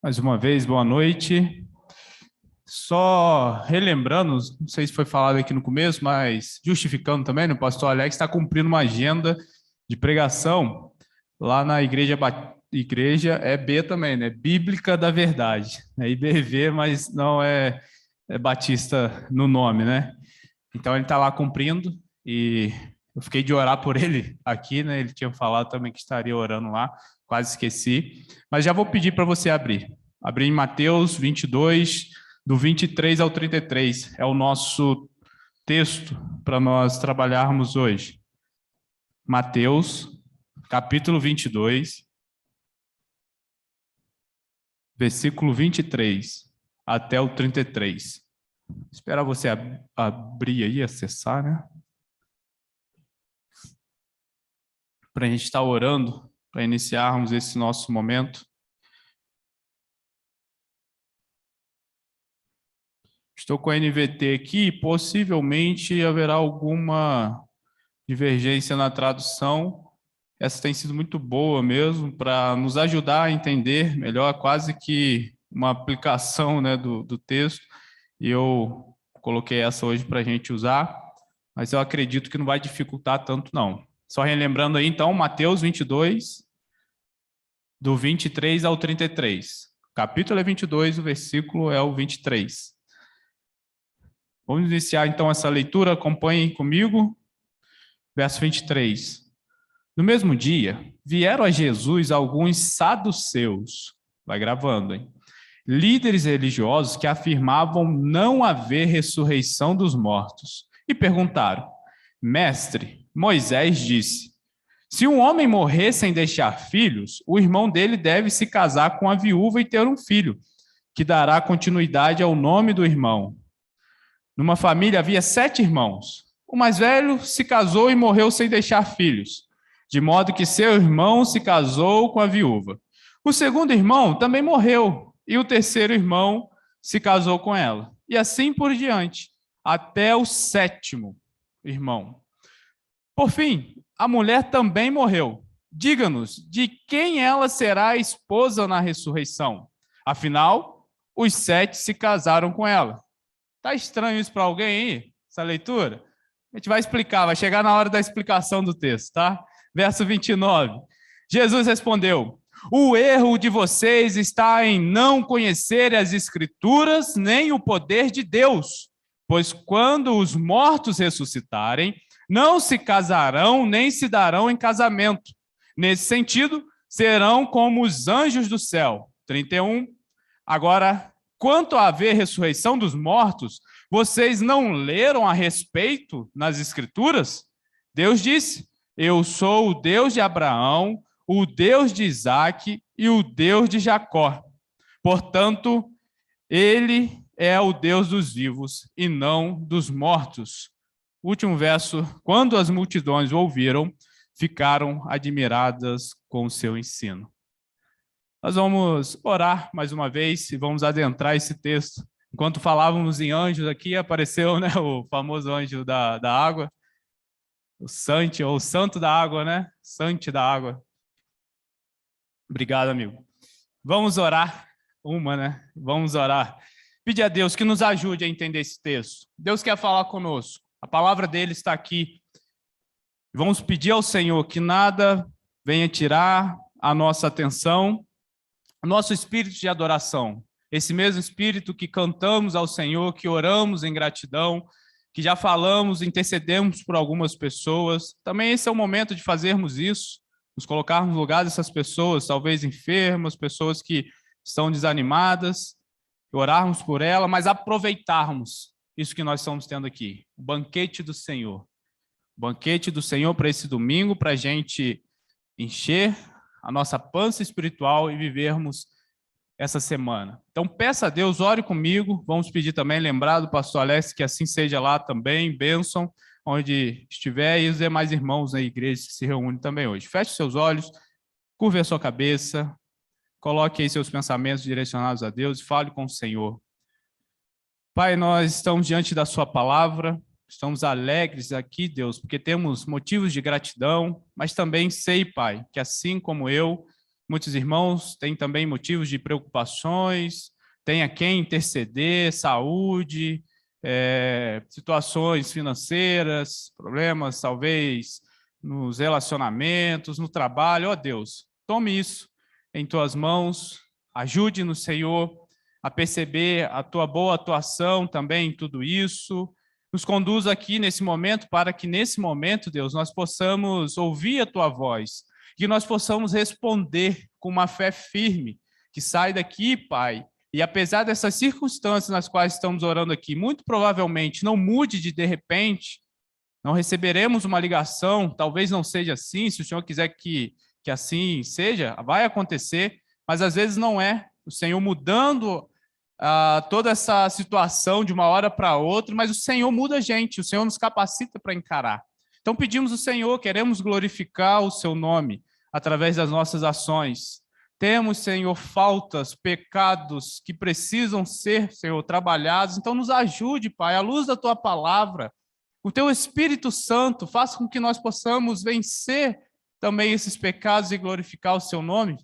Mais uma vez, boa noite. Só relembrando, não sei se foi falado aqui no começo, mas justificando também, né, o pastor Alex está cumprindo uma agenda de pregação lá na igreja é B também, né? Bíblica da Verdade. É IBV, mas não é Batista no nome, né? Então ele está lá cumprindo e eu fiquei de orar por ele aqui, né? Ele tinha falado também que estaria orando lá, quase esqueci. Mas já vou pedir para você abrir. Abrir em Mateus 22, do 23 ao 33. É o nosso texto para nós trabalharmos hoje. Mateus, capítulo 22, versículo 23 até o 33. Espera você abrir aí, acessar, né? Para a gente estar orando, para iniciarmos esse nosso momento. Estou com a NVT aqui, possivelmente haverá alguma divergência na tradução. Essa tem sido muito boa mesmo, para nos ajudar a entender melhor, quase que uma aplicação, né, do texto. E eu coloquei essa hoje para a gente usar, mas eu acredito que não vai dificultar tanto, não. Só relembrando aí, então, Mateus 22, do 23 ao 33. O capítulo é 22, o versículo é o 23. Vamos iniciar, então, essa leitura. Acompanhem comigo. Verso 23. No mesmo dia, vieram a Jesus alguns saduceus, vai gravando, hein? Líderes religiosos que afirmavam não haver ressurreição dos mortos, e perguntaram: Mestre, Moisés disse: se um homem morrer sem deixar filhos, o irmão dele deve se casar com a viúva e ter um filho, que dará continuidade ao nome do irmão. Numa família havia 7 irmãos. O mais velho se casou e morreu sem deixar filhos, de modo que seu irmão se casou com a viúva. O segundo irmão também morreu, e o terceiro irmão se casou com ela. E assim por diante, até o 7º irmão. Por fim, a mulher também morreu. Diga-nos, de quem ela será a esposa na ressurreição? Afinal, os 7 se casaram com ela. Tá estranho isso para alguém aí? Essa leitura? A gente vai explicar, vai chegar na hora da explicação do texto, tá? Verso 29. Jesus respondeu: o erro de vocês está em não conhecerem as Escrituras nem o poder de Deus, pois quando os mortos ressuscitarem, não se casarão nem se darão em casamento. Nesse sentido, serão como os anjos do céu. 31. Agora, quanto a haver ressurreição dos mortos, vocês não leram a respeito nas Escrituras? Deus disse: eu sou o Deus de Abraão, o Deus de Isaque e o Deus de Jacó. Portanto, ele é o Deus dos vivos e não dos mortos. Último verso: quando as multidões ouviram, ficaram admiradas com o seu ensino. Nós vamos orar mais uma vez e vamos adentrar esse texto. Enquanto falávamos em anjos aqui, apareceu, né, o famoso anjo da água, o Sante, ou o santo da água, né? Sante da água. Obrigado, amigo. Vamos orar, né? Vamos orar. Pedir a Deus que nos ajude a entender esse texto. Deus quer falar conosco. A palavra dele está aqui. Vamos pedir ao Senhor que nada venha tirar a nossa atenção, o nosso espírito de adoração, esse mesmo espírito que cantamos ao Senhor, que oramos em gratidão, que já falamos, intercedemos por algumas pessoas. Também esse é o momento de fazermos isso, nos colocarmos no lugar dessas pessoas, talvez enfermas, pessoas que estão desanimadas, orarmos por ela, mas aproveitarmos isso que nós estamos tendo aqui, o banquete do Senhor. O banquete do Senhor para esse domingo, para a gente encher a nossa pança espiritual e vivermos essa semana. Então, peça a Deus, ore comigo. Vamos pedir também, lembrar do pastor Alex, que assim seja lá também, bênção, onde estiver, e os demais irmãos na igreja que se reúnem também hoje. Feche seus olhos, curve a sua cabeça, coloque aí seus pensamentos direcionados a Deus e fale com o Senhor. Pai, nós estamos diante da sua palavra, estamos alegres aqui, Deus, porque temos motivos de gratidão, mas também sei, Pai, que assim como eu, Muitos irmãos têm também motivos de preocupações, têm a quem interceder, saúde, situações financeiras, problemas talvez nos relacionamentos, no trabalho. Ó Deus, tome isso em tuas mãos, ajude-nos, Senhor, a perceber a tua boa atuação também em tudo isso. Nos conduza aqui nesse momento, para que nesse momento, Deus, nós possamos ouvir a tua voz, que nós possamos responder com uma fé firme, que sai daqui, Pai, e apesar dessas circunstâncias nas quais estamos orando aqui, muito provavelmente não mude de repente, não receberemos uma ligação, talvez não seja assim, se o Senhor quiser que assim seja, vai acontecer, mas às vezes não é. O Senhor mudando toda essa situação de uma hora para outra, mas o Senhor muda a gente, o Senhor nos capacita para encarar. Então pedimos ao Senhor, queremos glorificar o seu nome através das nossas ações. Temos, Senhor, faltas, pecados que precisam ser, Senhor, trabalhados. Então nos ajude, Pai, à luz da tua palavra. O teu Espírito Santo faça com que nós possamos vencer também esses pecados e glorificar o seu nome.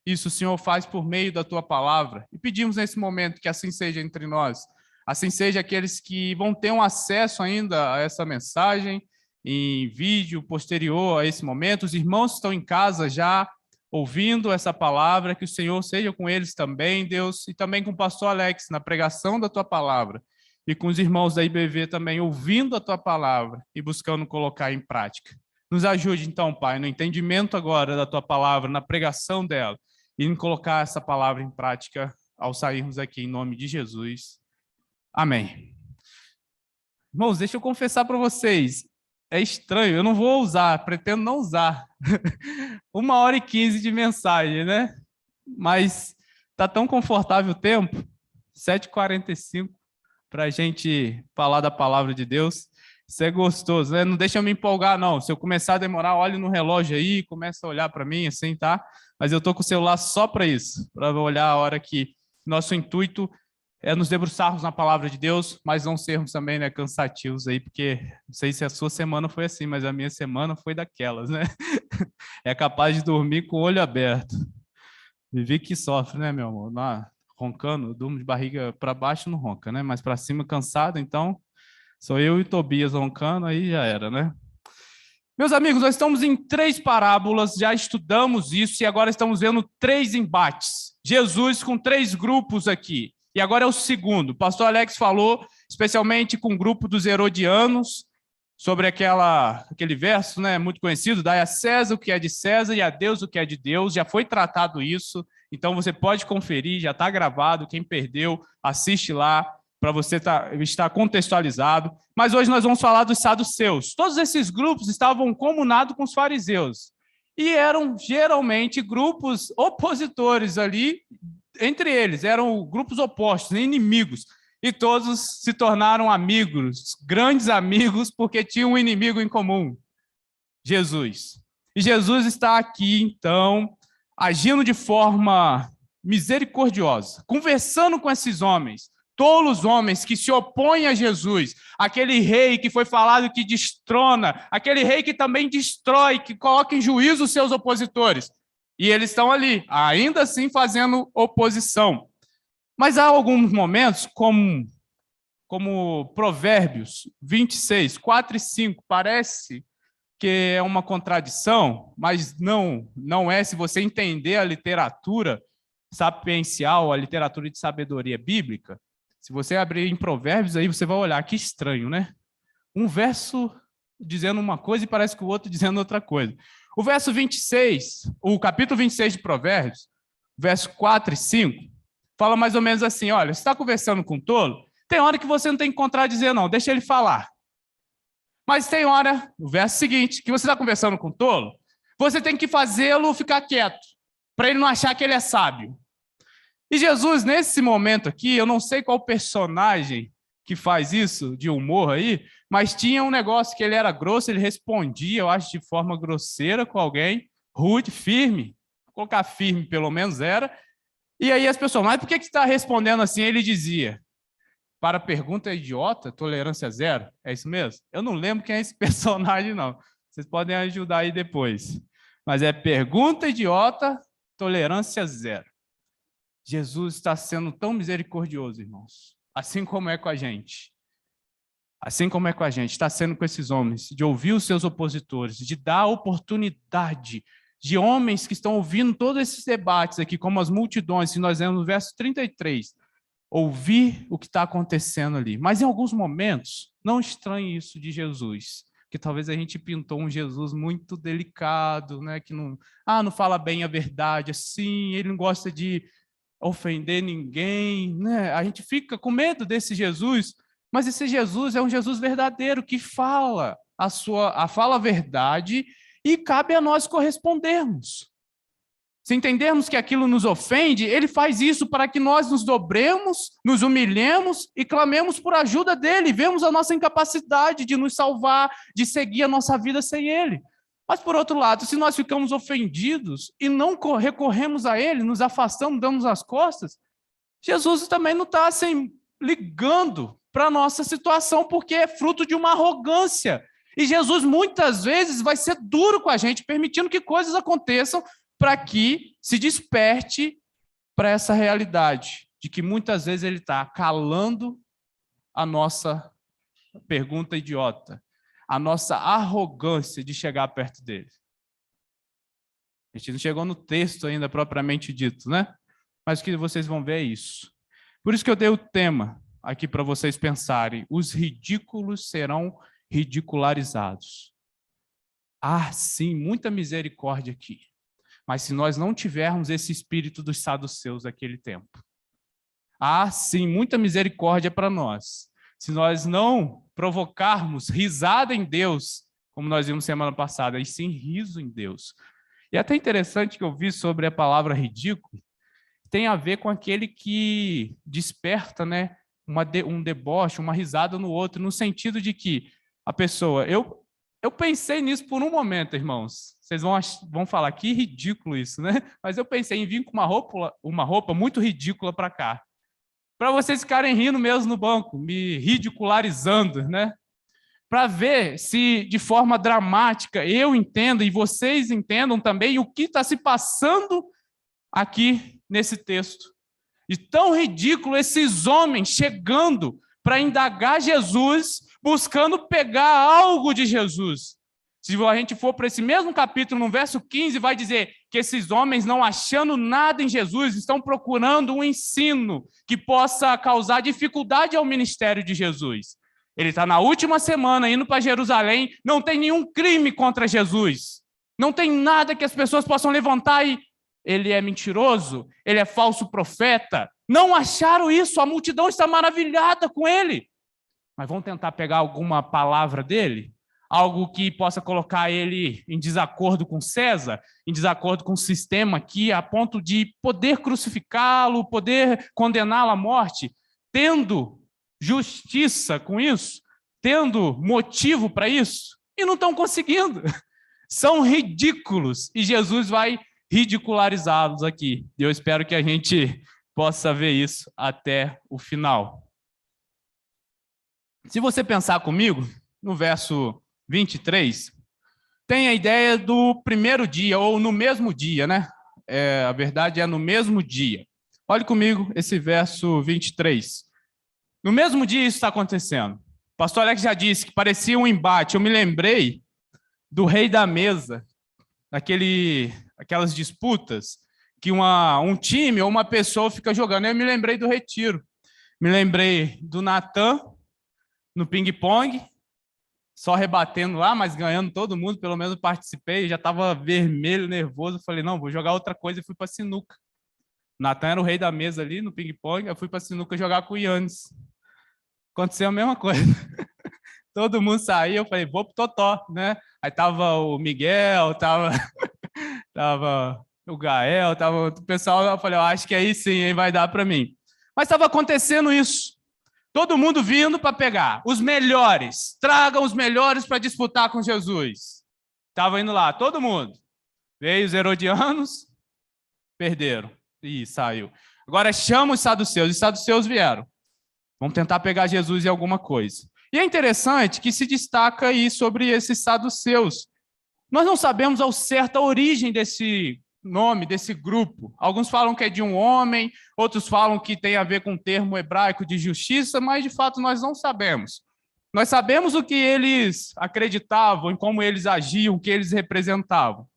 Isso o Senhor faz por meio da tua palavra. E pedimos nesse momento que assim seja entre nós. Assim seja aqueles que vão ter um acesso ainda a essa mensagem em vídeo posterior a esse momento. Os irmãos que estão em casa já ouvindo essa palavra, que o Senhor seja com eles também, Deus, e também com o pastor Alex na pregação da tua palavra. E com os irmãos da IBV também ouvindo a tua palavra e buscando colocar em prática. Nos ajude então, Pai, no entendimento agora da tua palavra, na pregação dela, e em colocar essa palavra em prática ao sairmos aqui, em nome de Jesus. Amém. Irmãos, deixa eu confessar para vocês, é estranho, eu não vou usar, pretendo não usar 1h15 de mensagem, né? Mas está tão confortável o tempo, 7h45, para a gente falar da palavra de Deus. Isso é gostoso, né? Não deixa eu me empolgar, não. Se eu começar a demorar, olhe no relógio aí, começa a olhar para mim, assim, tá? Mas eu estou com o celular só para isso, para olhar a hora que nosso intuito é nos debruçarmos na palavra de Deus, mas não sermos também, né, cansativos aí, porque não sei se a sua semana foi assim, mas a minha semana foi daquelas, né? É capaz de dormir com o olho aberto. Vivi que sofre, né, meu amor? Roncando, eu durmo de barriga para baixo, não ronca, né? Mas para cima, cansado, então sou eu e Tobias roncando, aí já era, né? Meus amigos, nós estamos em 3 parábolas, já estudamos isso e agora estamos vendo 3 embates. Jesus com 3 grupos aqui. E agora é o segundo. O pastor Alex falou, especialmente com o grupo dos herodianos, sobre aquele verso, né, muito conhecido, dai a César o que é de César e a Deus o que é de Deus. Já foi tratado isso, então você pode conferir, já está gravado. Quem perdeu, assiste lá, para você estar contextualizado. Mas hoje nós vamos falar dos saduceus. Todos esses grupos estavam comunados com os fariseus. E eram geralmente grupos opositores ali, entre eles, eram grupos opostos, inimigos. E todos se tornaram amigos, grandes amigos, porque tinham um inimigo em comum, Jesus. E Jesus está aqui, então, agindo de forma misericordiosa, conversando com esses homens, tolos homens que se opõem a Jesus, aquele rei que foi falado que destrona, aquele rei que também destrói, que coloca em juízo os seus opositores. E eles estão ali, ainda assim fazendo oposição. Mas há alguns momentos, como Provérbios 26, 4 e 5, parece que é uma contradição, mas não é, se você entender a literatura sapiencial, a literatura de sabedoria bíblica. Se você abrir em Provérbios, aí você vai olhar, que estranho, né? Um verso dizendo uma coisa e parece que o outro dizendo outra coisa. O verso 26, o capítulo 26 de Provérbios, verso 4 e 5, fala mais ou menos assim, olha, você está conversando com um tolo, tem hora que você não tem que contradizer, não, deixa ele falar. Mas tem hora, o verso seguinte, que você está conversando com um tolo, você tem que fazê-lo ficar quieto, para ele não achar que ele é sábio. E Jesus, nesse momento aqui, eu não sei qual personagem que faz isso, de humor aí, mas tinha um negócio que ele era grosso, ele respondia, eu acho, de forma grosseira com alguém, rude, firme, vou colocar firme pelo menos era, e aí as pessoas, mas por que você está respondendo assim? Ele dizia, para pergunta idiota, tolerância zero, é isso mesmo? Eu não lembro quem é esse personagem, não, vocês podem ajudar aí depois, mas é pergunta idiota, tolerância zero. Jesus está sendo tão misericordioso, irmãos, assim como é com a gente. Assim como é com a gente, está sendo com esses homens, de ouvir os seus opositores, de dar oportunidade de homens que estão ouvindo todos esses debates aqui, como as multidões, que nós vemos no verso 33, ouvir o que está acontecendo ali. Mas em alguns momentos, não estranhe isso de Jesus, que talvez a gente pintou um Jesus muito delicado, né? Que não fala bem a verdade, assim, ele não gosta de ofender ninguém, né? A gente fica com medo desse Jesus, mas esse Jesus é um Jesus verdadeiro, que fala fala a verdade e cabe a nós correspondermos. Se entendermos que aquilo nos ofende, ele faz isso para que nós nos dobremos, nos humilhemos e clamemos por ajuda dele. Vemos a nossa incapacidade de nos salvar, de seguir a nossa vida sem ele. Mas, por outro lado, se nós ficamos ofendidos e não recorremos a ele, nos afastamos, damos as costas, Jesus também não está assim, ligando para a nossa situação, porque é fruto de uma arrogância. E Jesus, muitas vezes, vai ser duro com a gente, permitindo que coisas aconteçam para que se desperte para essa realidade, de que muitas vezes ele está calando a nossa pergunta idiota, a nossa arrogância de chegar perto dele. A gente não chegou no texto ainda propriamente dito, né? Mas o que vocês vão ver é isso. Por isso que eu dei o tema aqui para vocês pensarem: os ridículos serão ridicularizados. Sim, muita misericórdia aqui. Mas se nós não tivermos esse espírito dos saduceus daquele tempo, sim, muita misericórdia para nós. Se nós não provocarmos risada em Deus, como nós vimos semana passada, e sim riso em Deus. E é até interessante que eu vi sobre a palavra ridículo, tem a ver com aquele que desperta, né, um deboche, uma risada no outro, no sentido de que a pessoa... Eu pensei nisso por um momento, irmãos. Vocês vão falar, que ridículo isso, né? Mas eu pensei em vir com uma roupa muito ridícula para cá. Para vocês ficarem rindo mesmo no banco, me ridicularizando, né? Para ver se, de forma dramática, eu entendo e vocês entendam também o que está se passando aqui nesse texto. E tão ridículo esses homens chegando para indagar Jesus, buscando pegar algo de Jesus. Se a gente for para esse mesmo capítulo, no verso 15, vai dizer que esses homens, não achando nada em Jesus, estão procurando um ensino que possa causar dificuldade ao ministério de Jesus. Ele está na última semana indo para Jerusalém, não tem nenhum crime contra Jesus. Não tem nada que as pessoas possam levantar e ele é mentiroso, ele é falso profeta. Não acharam isso, a multidão está maravilhada com ele. Mas vão tentar pegar alguma palavra dele? Algo que possa colocar ele em desacordo com César, em desacordo com o sistema aqui, a ponto de poder crucificá-lo, poder condená-lo à morte, tendo justiça com isso, tendo motivo para isso, e não estão conseguindo. São ridículos, e Jesus vai ridicularizá-los aqui. E eu espero que a gente possa ver isso até o final. Se você pensar comigo, no verso 23, tem a ideia do primeiro dia, ou no mesmo dia, né? A verdade é no mesmo dia. Olhe comigo esse verso 23. No mesmo dia isso está acontecendo. O pastor Alex já disse que parecia um embate. Eu me lembrei do rei da mesa, aquelas disputas que um time ou uma pessoa fica jogando. Eu me lembrei do retiro. Me lembrei do Natan no ping-pong, só rebatendo lá, mas ganhando todo mundo, pelo menos participei, já estava vermelho, nervoso, falei, não, vou jogar outra coisa e fui para sinuca. Natan era o rei da mesa ali no ping-pong, eu fui para sinuca jogar com o Yannis. Aconteceu a mesma coisa. Todo mundo saiu, eu falei, vou pro totó, né? Aí tava o Miguel, tava o Gael, tava o pessoal, eu falei, acho que aí sim, hein, vai dar para mim. Mas estava acontecendo isso. Todo mundo vindo para pegar os melhores. Tragam os melhores para disputar com Jesus. Estava indo lá, todo mundo. Veio os herodianos, perderam. Ih, saiu. Agora chama os saduceus vieram. Vamos tentar pegar Jesus em alguma coisa. E é interessante que se destaca aí sobre esses saduceus. Nós não sabemos ao certo a origem desse nome desse grupo. Alguns falam que é de um homem, outros falam que tem a ver com o termo hebraico de justiça, mas de fato nós não sabemos. Nós sabemos o que eles acreditavam, em como eles agiam, o que eles representavam.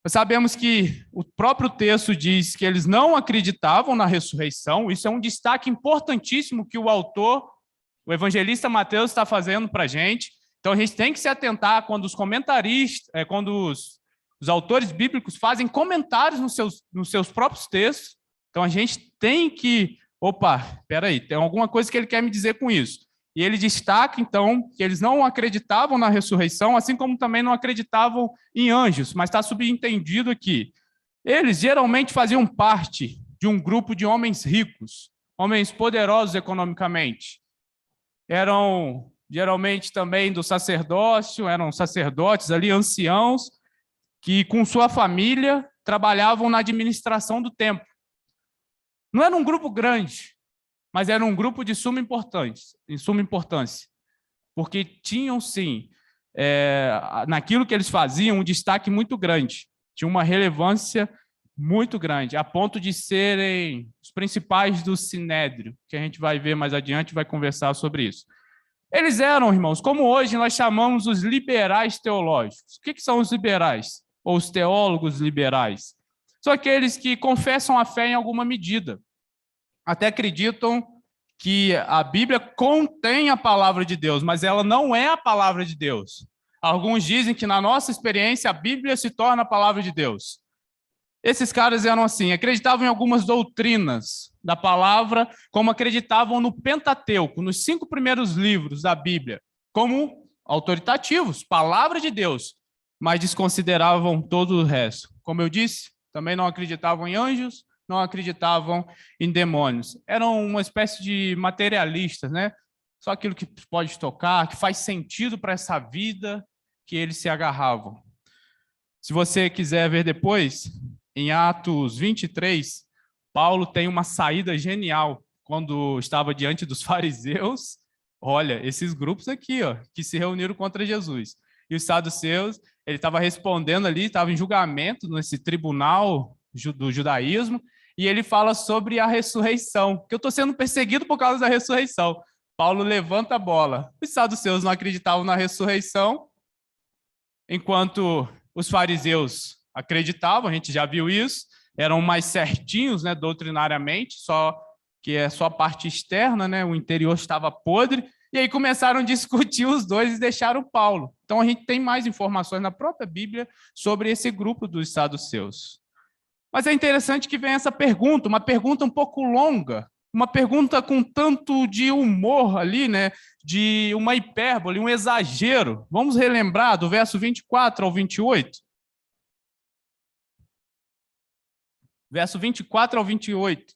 Nós sabemos que o próprio texto diz que eles não acreditavam na ressurreição. Isso é um destaque importantíssimo que o autor, o evangelista Mateus, está fazendo para a gente. Então a gente tem que se atentar quando os comentaristas, quando os autores bíblicos fazem comentários nos seus próprios textos. Então a gente tem que, espera aí, tem alguma coisa que ele quer me dizer com isso. E ele destaca, então, que eles não acreditavam na ressurreição, assim como também não acreditavam em anjos, mas está subentendido aqui. Eles geralmente faziam parte de um grupo de homens ricos, homens poderosos economicamente. Eram geralmente também do sacerdócio, eram sacerdotes ali, anciãos, que com sua família trabalhavam na administração do templo. Não era um grupo grande, mas era um grupo de suma importância, porque tinham, sim, naquilo que eles faziam, um destaque muito grande, tinha uma relevância muito grande, a ponto de serem os principais do Sinédrio, que a gente vai ver mais adiante, vai conversar sobre isso. Eles eram, irmãos, como hoje nós chamamos os liberais teológicos. O que são os liberais? Ou os teólogos liberais? São aqueles que confessam a fé em alguma medida. Até acreditam que a Bíblia contém a palavra de Deus, mas ela não é a palavra de Deus. Alguns dizem que, na nossa experiência, a Bíblia se torna a palavra de Deus. Esses caras eram assim, acreditavam em algumas doutrinas da palavra, como acreditavam no Pentateuco, nos 5 primeiros livros da Bíblia, como autoritativos, palavra de Deus, mas desconsideravam todo o resto. Como eu disse, também não acreditavam em anjos, não acreditavam em demônios. Eram uma espécie de materialistas, né? Só aquilo que pode tocar, que faz sentido para essa vida, que eles se agarravam. Se você quiser ver depois, em Atos 23, Paulo tem uma saída genial quando estava diante dos fariseus. Olha, esses grupos aqui, que se reuniram contra Jesus. E os saduceus, ele estava respondendo ali, estava em julgamento nesse tribunal do judaísmo, e ele fala sobre a ressurreição, que eu estou sendo perseguido por causa da ressurreição. Paulo levanta a bola. Os saduceus não acreditavam na ressurreição, enquanto os fariseus acreditavam, a gente já viu isso, eram mais certinhos, né, doutrinariamente, só que é só a parte externa, né, o interior estava podre, e aí começaram a discutir os dois e deixaram Paulo. Então a gente tem mais informações na própria Bíblia sobre esse grupo dos saduceus. Mas é interessante que vem essa pergunta, uma pergunta um pouco longa, uma pergunta com tanto de humor ali, né, de uma hipérbole, um exagero. Vamos relembrar do verso 24 ao 28? Verso 24 ao 28.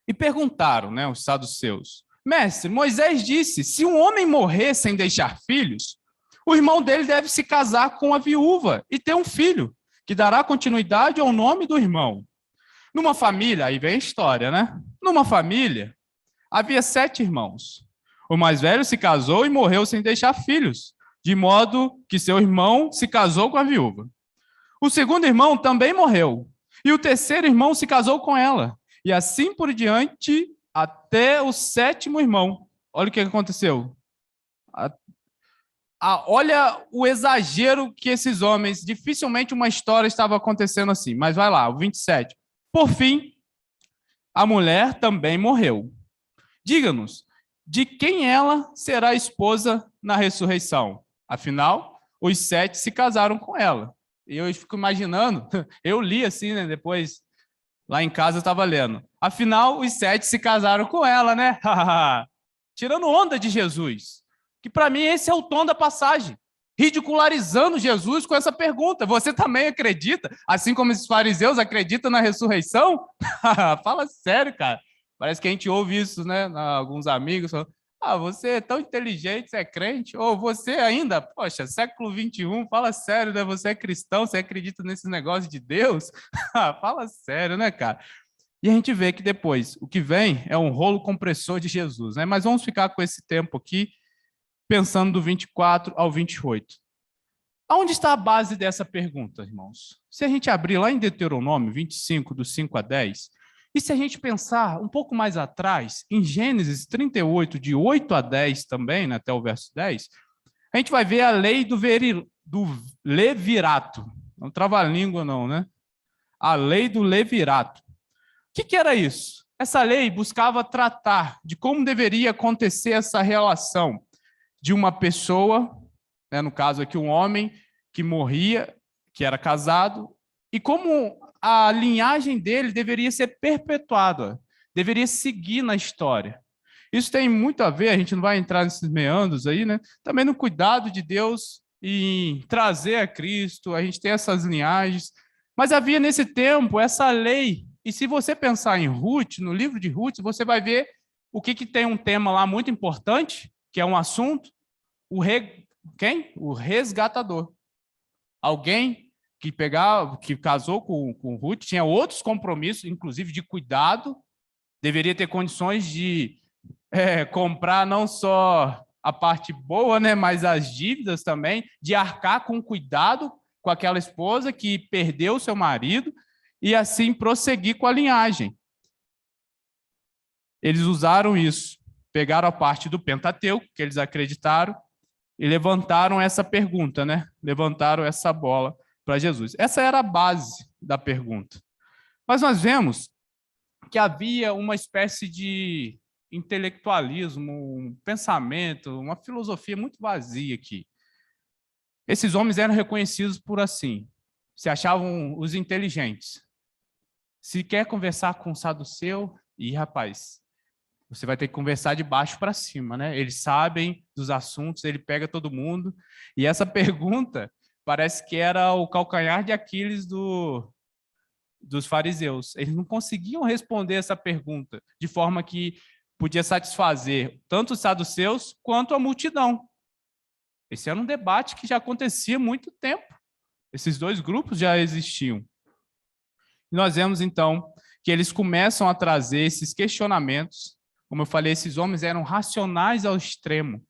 E perguntaram, né, os saduceus: Mestre, Moisés disse, se um homem morrer sem deixar filhos, o irmão dele deve se casar com a viúva e ter um filho, que dará continuidade ao nome do irmão. Numa família, aí vem a história, né? Numa família, havia 7 irmãos. O mais velho se casou e morreu sem deixar filhos, de modo que seu irmão se casou com a viúva. O segundo irmão também morreu, e o terceiro irmão se casou com ela, e assim por diante até o 7º irmão. Olha o que aconteceu. Olha o exagero que esses homens, dificilmente uma história estava acontecendo assim, mas vai lá, o 27. Por fim, a mulher também morreu. Diga-nos, de quem ela será esposa na ressurreição? Afinal, os 7 se casaram com ela. E eu fico imaginando, eu li assim, né? Depois, lá em casa eu estava lendo. Afinal, os 7 se casaram com ela, né? Tirando onda de Jesus. Que para mim esse é o tom da passagem. Ridicularizando Jesus com essa pergunta. Você também acredita? Assim como esses fariseus acreditam na ressurreição? Fala sério, cara. Parece que a gente ouve isso, né? Alguns amigos falando, você é tão inteligente, você é crente? Ou você ainda, poxa, século XXI, fala sério, né? Você é cristão, você acredita nesses negócios de Deus? Fala sério, né, cara? E a gente vê que depois, o que vem é um rolo compressor de Jesus, né? Mas vamos ficar com esse tempo aqui, pensando do 24 ao 28. Aonde está a base dessa pergunta, irmãos? Se a gente abrir lá em Deuteronômio 25, do 5 a 10, e se a gente pensar um pouco mais atrás, em Gênesis 38, de 8 a 10 também, né, até o verso 10, a gente vai ver a lei do levirato. Não trava-língua não, né? A lei do levirato. O que era isso? Essa lei buscava tratar de como deveria acontecer essa relação de uma pessoa, né, no caso aqui um homem que morria, que era casado, e como a linhagem dele deveria ser perpetuada, deveria seguir na história. Isso tem muito a ver, a gente não vai entrar nesses meandros aí, né? Também no cuidado de Deus em trazer a Cristo, a gente tem essas linhagens, mas havia nesse tempo essa lei. E se você pensar em Ruth, no livro de Ruth, você vai ver o que tem um tema lá muito importante, que é um assunto, o resgatador. Alguém que casou com Ruth, tinha outros compromissos, inclusive de cuidado, deveria ter condições de comprar não só a parte boa, né, mas as dívidas também, de arcar com cuidado com aquela esposa que perdeu seu marido e assim prosseguir com a linhagem. Eles usaram isso, pegaram a parte do Pentateuco, que eles acreditaram, e levantaram essa pergunta, né? Levantaram essa bola para Jesus. Essa era a base da pergunta. Mas nós vemos que havia uma espécie de intelectualismo, um pensamento, uma filosofia muito vazia aqui. Esses homens eram reconhecidos por assim, se achavam os inteligentes. Se quer conversar com o saduceu, rapaz, você vai ter que conversar de baixo para cima, né? Eles sabem dos assuntos, ele pega todo mundo. E essa pergunta parece que era o calcanhar de Aquiles dos fariseus. Eles não conseguiam responder essa pergunta de forma que podia satisfazer tanto os saduceus quanto a multidão. Esse era um debate que já acontecia há muito tempo. Esses dois grupos já existiam. E nós vemos, então, que eles começam a trazer esses questionamentos. Como eu falei, esses homens eram racionais ao extremo.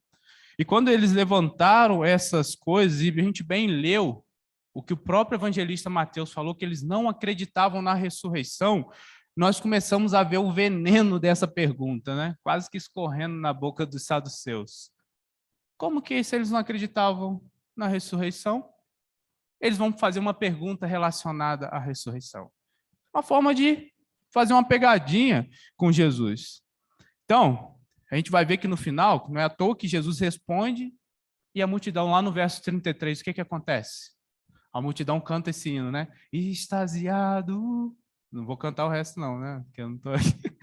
E quando eles levantaram essas coisas, e a gente bem leu o que o próprio evangelista Mateus falou, que eles não acreditavam na ressurreição, nós começamos a ver o veneno dessa pergunta, né? Quase que escorrendo na boca dos saduceus. Como que, se eles não acreditavam na ressurreição, eles vão fazer uma pergunta relacionada à ressurreição? Uma forma de fazer uma pegadinha com Jesus. Então, a gente vai ver que no final, não é à toa que Jesus responde e a multidão, lá no verso 33, o que acontece? A multidão canta esse hino, né? Extasiado. Não vou cantar o resto não, né? Porque eu não tô aqui.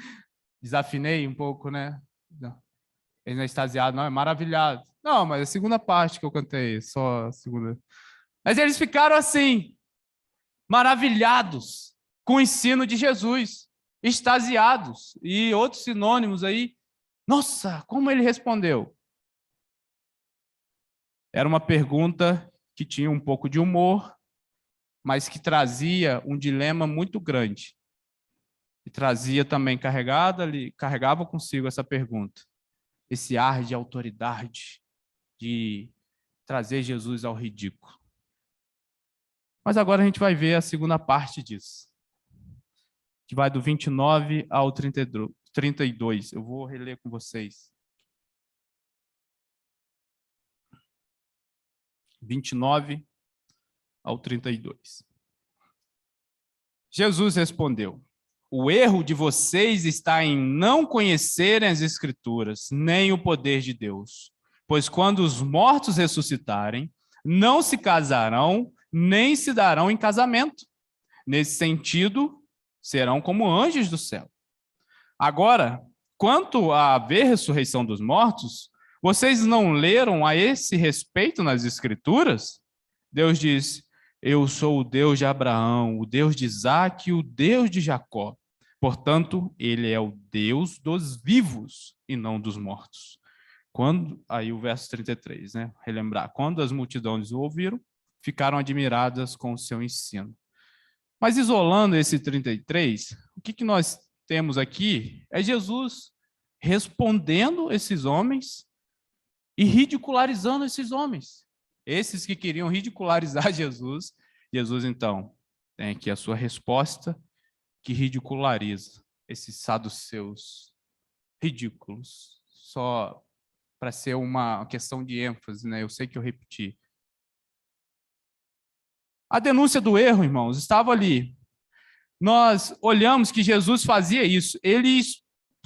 Desafinei um pouco, né? Não. Ele não é extasiado, não, é maravilhado. Não, mas a segunda parte que eu cantei, só a segunda. Mas eles ficaram assim, maravilhados com o ensino de Jesus, extasiados, e outros sinônimos aí. Nossa, como ele respondeu? Era uma pergunta que tinha um pouco de humor, mas que trazia um dilema muito grande. E trazia também carregava consigo essa pergunta, esse ar de autoridade, de trazer Jesus ao ridículo. Mas agora a gente vai ver a segunda parte disso, que vai do 29 ao 32. Eu vou reler com vocês. 29 ao 32. Jesus respondeu: o erro de vocês está em não conhecerem as Escrituras, nem o poder de Deus. Pois quando os mortos ressuscitarem, não se casarão, nem se darão em casamento. Nesse sentido, serão como anjos do céu. Agora, quanto à haver ressurreição dos mortos, vocês não leram a esse respeito nas Escrituras? Deus diz: eu sou o Deus de Abraão, o Deus de Isaque e o Deus de Jacó. Portanto, ele é o Deus dos vivos e não dos mortos. Aí o verso 33, né? Relembrar. Quando as multidões o ouviram, ficaram admiradas com o seu ensino. Mas isolando esse 33, o que nós temos aqui é Jesus respondendo esses homens e ridicularizando esses homens. Esses que queriam ridicularizar Jesus, Jesus, então, tem aqui a sua resposta que ridiculariza esses saduceus ridículos, só para ser uma questão de ênfase, né? Eu sei que eu repeti. A denúncia do erro, irmãos, estava ali. Nós olhamos que Jesus fazia isso. Ele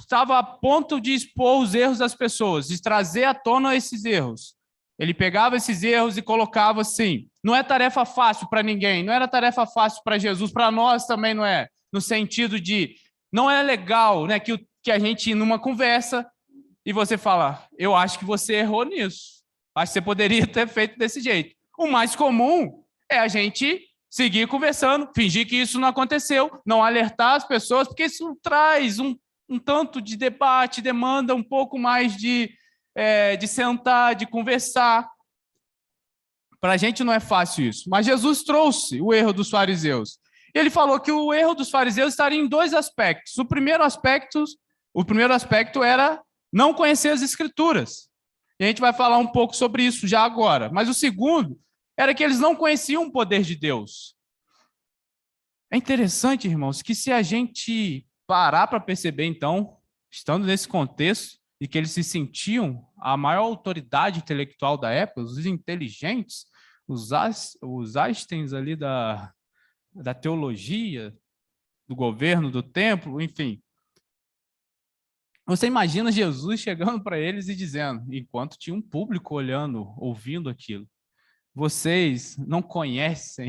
estava a ponto de expor os erros das pessoas, de trazer à tona esses erros. Ele pegava esses erros e colocava assim. Não é tarefa fácil para ninguém, não era tarefa fácil para Jesus, para nós também não é. No sentido de, não é legal, né, que a gente, numa conversa, e você fala, eu acho que você errou nisso. Acho que você poderia ter feito desse jeito. O mais comum é a gente seguir conversando, fingir que isso não aconteceu, não alertar as pessoas, porque isso traz um tanto de debate, demanda um pouco mais de sentar, de conversar. Para a gente não é fácil isso. Mas Jesus trouxe o erro dos fariseus. Ele falou que o erro dos fariseus estaria em dois aspectos. O primeiro aspecto era não conhecer as Escrituras. E a gente vai falar um pouco sobre isso já agora. Mas o segundo era que eles não conheciam o poder de Deus. É interessante, irmãos, que se a gente parar para perceber, então, estando nesse contexto, e que eles se sentiam a maior autoridade intelectual da época, os inteligentes, os Einsteins ali da teologia, do governo, do templo, enfim. Você imagina Jesus chegando para eles e dizendo, enquanto tinha um público olhando, ouvindo aquilo, vocês não conhecem,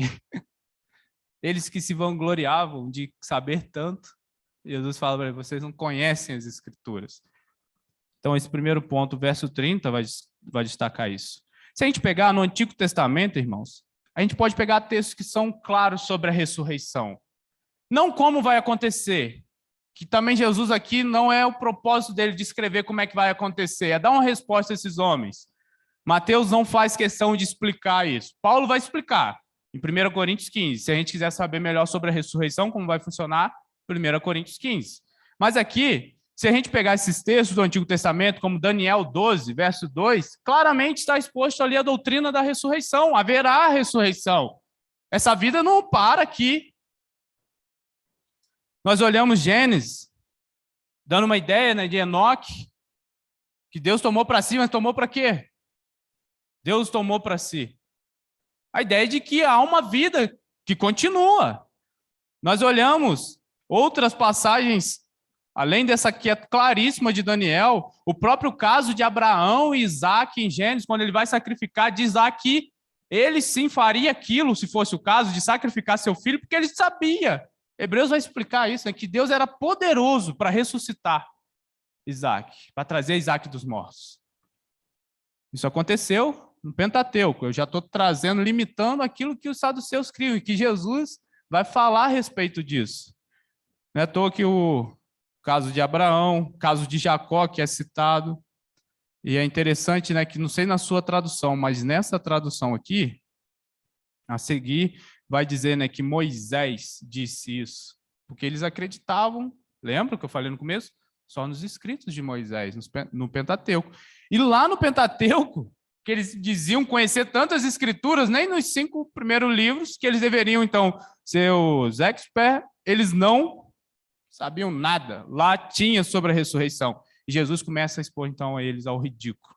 eles que se vangloriavam de saber tanto, Jesus fala para eles, vocês não conhecem as Escrituras. Então, esse primeiro ponto, verso 30, vai destacar isso. Se a gente pegar no Antigo Testamento, irmãos, a gente pode pegar textos que são claros sobre a ressurreição. Não como vai acontecer, que também Jesus aqui não é o propósito dele de escrever como é que vai acontecer, é dar uma resposta a esses homens. Mateus não faz questão de explicar isso. Paulo vai explicar em 1 Coríntios 15. Se a gente quiser saber melhor sobre a ressurreição, como vai funcionar, 1 Coríntios 15. Mas aqui, se a gente pegar esses textos do Antigo Testamento, como Daniel 12, verso 2, claramente está exposto ali a doutrina da ressurreição. Haverá ressurreição. Essa vida não para aqui. Nós olhamos Gênesis, dando uma ideia, né, de Enoque, que Deus tomou para si, mas tomou para quê? Deus tomou para si. A ideia de que há uma vida que continua. Nós olhamos outras passagens, além dessa que é claríssima de Daniel, o próprio caso de Abraão e Isaac em Gênesis, quando ele vai sacrificar, diz lá que ele sim faria aquilo, se fosse o caso, de sacrificar seu filho, porque ele sabia. Hebreus vai explicar isso, né, que Deus era poderoso para ressuscitar Isaac, para trazer Isaac dos mortos. Isso aconteceu no Pentateuco. Eu já estou trazendo, limitando aquilo que os saduceus criam, e que Jesus vai falar a respeito disso. Não é à toa que o caso de Abraão, o caso de Jacó, que é citado, e é interessante, né, que não sei na sua tradução, mas nessa tradução aqui, a seguir, vai dizer, né, que Moisés disse isso, porque eles acreditavam, lembra que eu falei no começo? Só nos escritos de Moisés, no Pentateuco. E lá no Pentateuco, que eles diziam conhecer tantas escrituras, nem nos 5 primeiros livros, que eles deveriam, então, ser os experts, eles não sabiam nada. Lá tinha sobre a ressurreição. E Jesus começa a expor, então, a eles ao ridículo.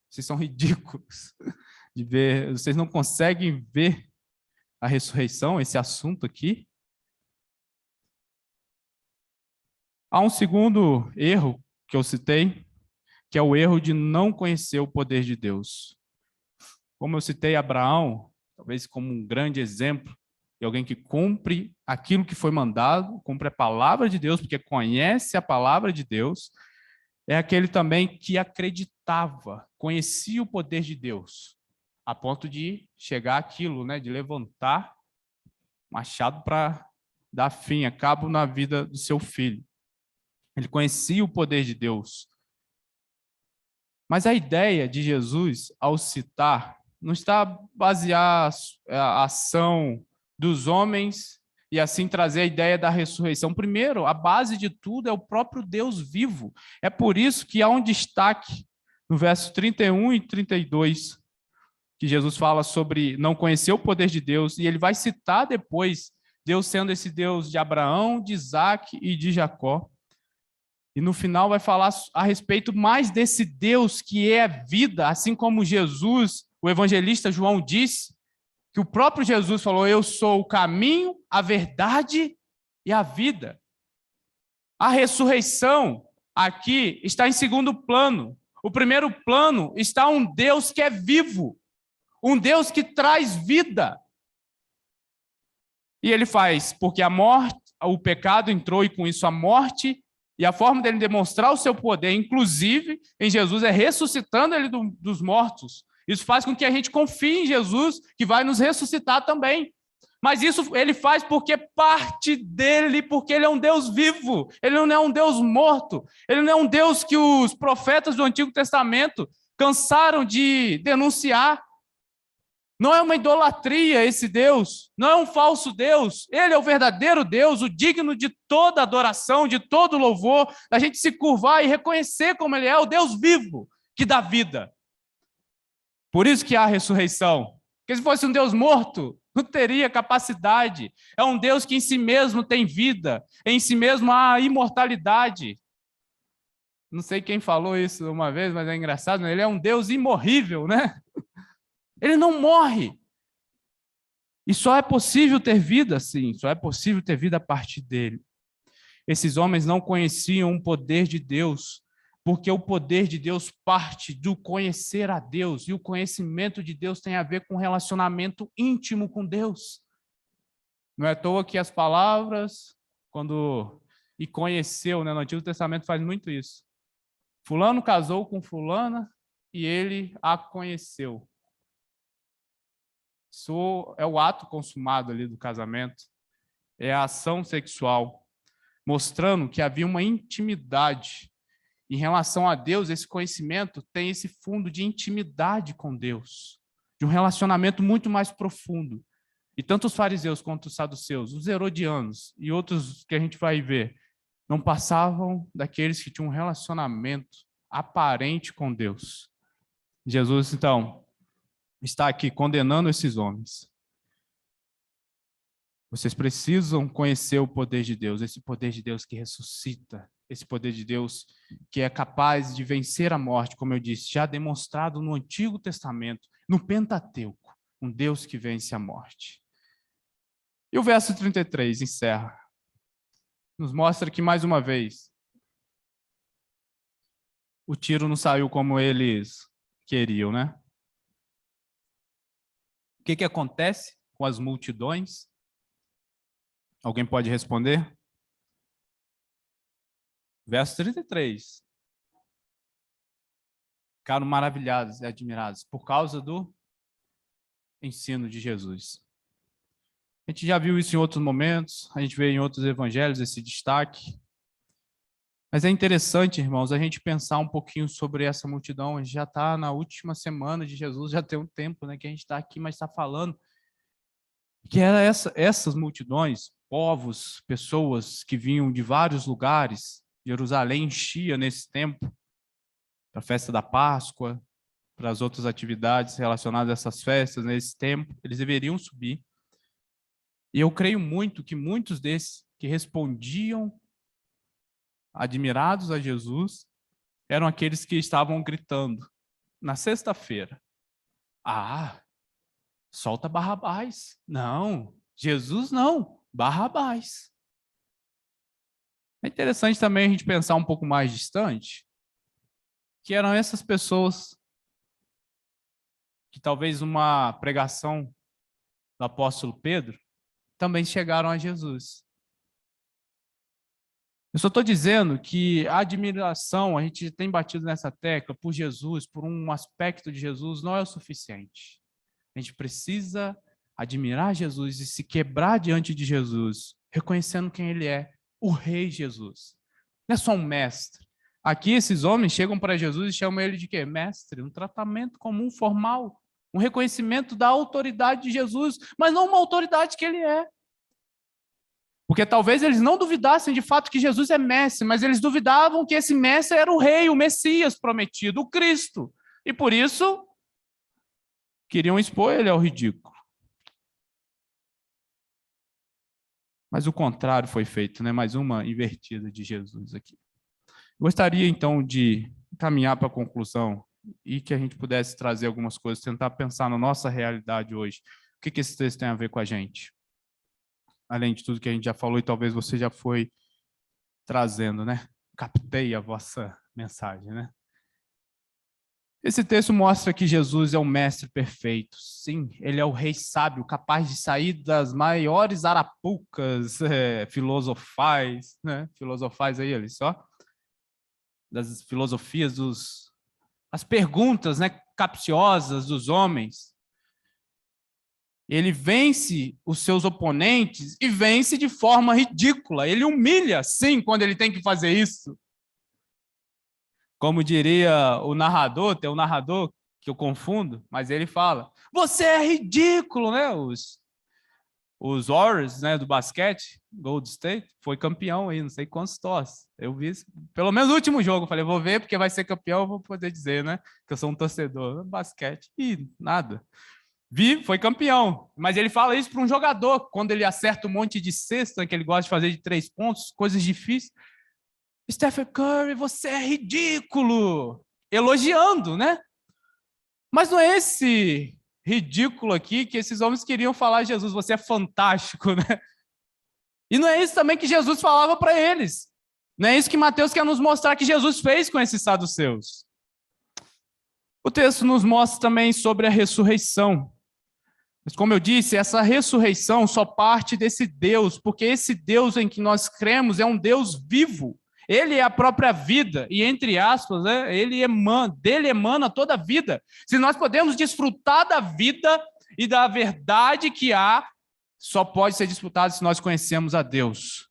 Vocês são ridículos de ver, vocês não conseguem ver a ressurreição, esse assunto aqui. Há um segundo erro que eu citei, que é o erro de não conhecer o poder de Deus. Como eu citei Abraão, talvez como um grande exemplo, de alguém que cumpre aquilo que foi mandado, cumpre a palavra de Deus, porque conhece a palavra de Deus, é aquele também que acreditava, conhecia o poder de Deus, a ponto de chegar àquilo, né, de levantar machado para dar fim, cabo na vida do seu filho. Ele conhecia o poder de Deus. Mas a ideia de Jesus, ao citar, não está basear a ação dos homens e assim trazer a ideia da ressurreição. Primeiro, a base de tudo é o próprio Deus vivo. É por isso que há um destaque no verso 31 e 32, que Jesus fala sobre não conhecer o poder de Deus, e ele vai citar depois Deus sendo esse Deus de Abraão, de Isaac e de Jacó. E no final vai falar a respeito mais desse Deus que é vida, assim como Jesus, o evangelista João disse, que o próprio Jesus falou: eu sou o caminho, a verdade e a vida. A ressurreição aqui está em segundo plano. O primeiro plano está um Deus que é vivo, um Deus que traz vida. E ele faz, porque a morte, o pecado entrou e com isso a morte, e a forma dele demonstrar o seu poder, inclusive em Jesus, é ressuscitando ele dos mortos. Isso faz com que a gente confie em Jesus, que vai nos ressuscitar também. Mas isso ele faz porque parte dele, porque ele é um Deus vivo, ele não é um Deus morto, ele não é um Deus que os profetas do Antigo Testamento cansaram de denunciar. Não é uma idolatria esse Deus, não é um falso Deus, ele é o verdadeiro Deus, o digno de toda adoração, de todo louvor, da gente se curvar e reconhecer como ele é, o Deus vivo, que dá vida. Por isso que há ressurreição, porque se fosse um Deus morto, não teria capacidade. É um Deus que em si mesmo tem vida, em si mesmo há imortalidade. Não sei quem falou isso uma vez, mas é engraçado, né? Ele é um Deus imorrível, né? Ele não morre. E só é possível ter vida, sim, só é possível ter vida a partir dele. Esses homens não conheciam o poder de Deus, porque o poder de Deus parte do conhecer a Deus, e o conhecimento de Deus tem a ver com relacionamento íntimo com Deus. Não é à toa que as palavras, e conheceu, né, no Antigo Testamento faz muito isso. Fulano casou com fulana e ele a conheceu. Isso é o ato consumado ali do casamento, é a ação sexual, mostrando que havia uma intimidade. Em relação a Deus, esse conhecimento tem esse fundo de intimidade com Deus, de um relacionamento muito mais profundo. E tanto os fariseus quanto os saduceus, os herodianos e outros que a gente vai ver, não passavam daqueles que tinham um relacionamento aparente com Deus. Jesus, então, está aqui condenando esses homens. Vocês precisam conhecer o poder de Deus, esse poder de Deus que ressuscita, esse poder de Deus que é capaz de vencer a morte, como eu disse, já demonstrado no Antigo Testamento, no Pentateuco, um Deus que vence a morte. E o verso 33 encerra. Nos mostra que, mais uma vez, o tiro não saiu como eles queriam, né? O que acontece com as multidões? Alguém pode responder? Verso 33. Ficaram maravilhados e admirados por causa do ensino de Jesus. A gente já viu isso em outros momentos, a gente vê em outros evangelhos esse destaque. Mas é interessante, irmãos, a gente pensar um pouquinho sobre essa multidão. A gente já está na última semana de Jesus, já tem um tempo, né, que a gente está aqui, mas está falando que era essas multidões, povos, pessoas que vinham de vários lugares. Jerusalém enchia nesse tempo, para a festa da Páscoa, para as outras atividades relacionadas a essas festas, nesse tempo, eles deveriam subir. E eu creio muito que muitos desses que respondiam admirados a Jesus, eram aqueles que estavam gritando na sexta-feira: ah, solta Barrabás. Não, Jesus não, Barrabás. É interessante também a gente pensar um pouco mais distante, que eram essas pessoas que talvez uma pregação do apóstolo Pedro também chegaram a Jesus. Eu só estou dizendo que a admiração, a gente tem batido nessa tecla por Jesus, por um aspecto de Jesus, não é o suficiente. A gente precisa admirar Jesus e se quebrar diante de Jesus, reconhecendo quem ele é, o Rei Jesus. Não é só um mestre. Aqui esses homens chegam para Jesus e chamam ele de quê? Mestre, um tratamento comum, formal, um reconhecimento da autoridade de Jesus, mas não uma autoridade que ele é. Porque talvez eles não duvidassem de fato que Jesus é mestre, mas eles duvidavam que esse mestre era o rei, o Messias prometido, o Cristo. E por isso Queriam expor ele ao ridículo. Mas o contrário foi feito, né? Mais uma invertida de Jesus aqui. Gostaria, então, de caminhar para a conclusão e que a gente pudesse trazer algumas coisas, tentar pensar na nossa realidade hoje. O que esse texto tem a ver com a gente? Além de tudo que a gente já falou e talvez você já foi trazendo, né? Captei a vossa mensagem, né? Esse texto mostra que Jesus é o mestre perfeito. Sim, ele é o rei sábio, capaz de sair das maiores arapucas filosofais, né? Filosofais aí, olha só. Das filosofias, as perguntas, né, capciosas dos homens. Ele vence os seus oponentes e vence de forma ridícula. Ele humilha, sim, quando ele tem que fazer isso. Como diria o narrador, tem um narrador que eu confundo, mas ele fala: você é ridículo, né? Os Warriors, né, do basquete, Gold State, foi campeão aí, não sei quantos toss. Eu vi, pelo menos no último jogo, falei, vou ver, porque vai ser campeão, eu vou poder dizer, né, que eu sou um torcedor. Basquete, e nada. Vi, foi campeão. Mas ele fala isso para um jogador, quando ele acerta um monte de cesta, que ele gosta de fazer de 3 pontos, coisas difíceis. Stephen Curry, você é ridículo! Elogiando, né? Mas não é esse ridículo aqui que esses homens queriam falar a Jesus, você é fantástico, né? E não é isso também que Jesus falava para eles. Não é isso que Mateus quer nos mostrar que Jesus fez com esses saduceus. O texto nos mostra também sobre a ressurreição. Mas como eu disse, essa ressurreição só parte desse Deus, porque esse Deus em que nós cremos é um Deus vivo. Ele é a própria vida, e entre aspas, né, dele emana toda a vida. Se nós podemos desfrutar da vida e da verdade que há, só pode ser disputado se nós conhecemos a Deus.